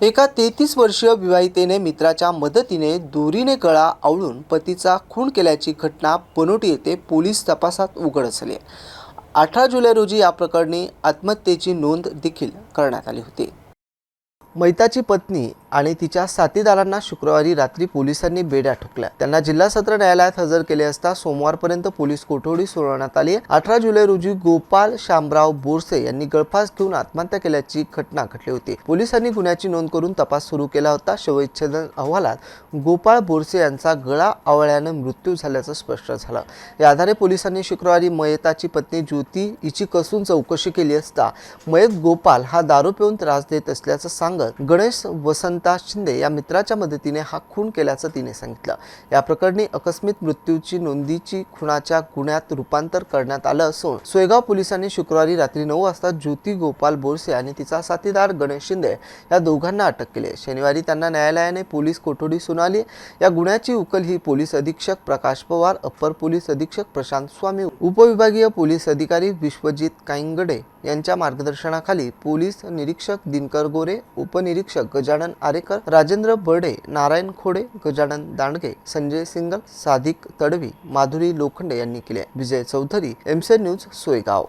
एका 33 वर्षीय विवाहितेने मित्राच्या मदतीने दोरीने गळा आवळून पतीचा खून केल्याची घटना बनोटी येथे पोलीस तपासात उघड झाली. 18 जुलै रोजी या प्रकरणी आत्महत्येची नोंद देखील करण्यात आली होती. मैताची पत्नी आणि तिच्या साथीदारांना शुक्रवारी रात्री पोलिसांनी बेड्या ठोकल्या. त्यांना जिल्हा सत्र न्यायालयात हजर केले असता सोमवारपर्यंत पोलीस कोठडी सुनावण्यात आली. 18 जुलै रोजी गोपाल शामराव बोरसे यांनी गळफास घेऊन आत्महत्या केल्याची घटना घडली होती. पोलिसांनी गुन्ह्याची नोंद करून तपास सुरू केला होता. शवविच्छेदन अहवालात गोपाळ बोरसे यांचा गळा आवळल्याने मृत्यू झाल्याचं स्पष्ट झालं. या आधारे पोलिसांनी शुक्रवारी मयताची पत्नी ज्योती हिची कसून चौकशी केली असता मयत गोपाल हा दारू पिऊन त्रास देत असल्याचं सांगत गणेश वसंता शिंदे या मित्राच्या मदतीने हा खून केल्याचं तिने सांगितलं. या प्रकरणी आकस्मिक मृत्यूची नोंदीची खुनाच्या गुन्ह्यात रूपांतर करण्यात आलं असून सोयगाव पोलिसांनी शुक्रवारी रात्री 9 वाजता ज्योती गोपाल बोरसे आणि तिचा साथीदार गणेश शिंदे या दोघांना अटक केली. शनिवारी त्यांना न्यायालयाने पोलीस कोठडी सुनावली. या गुन्ह्याची उकल ही पोलीस अधीक्षक प्रकाश पवार, अप्पर पोलीस अधीक्षक प्रशांत स्वामी, उपविभागीय पोलीस अधिकारी विश्वजित कांगडे यांच्या मार्गदर्शनाखाली पोलीस निरीक्षक दिनकर गोरे, उपनिरीक्षक गजानन आरेकर, राजेंद्र बर्डे, नारायण खोडे, गजानन दांडगे, संजय सिंगल, सादिक तडवी, माधुरी लोखंडे यांनी केले. विजय चौधरी, एमसी न्यूज, सोयगाव.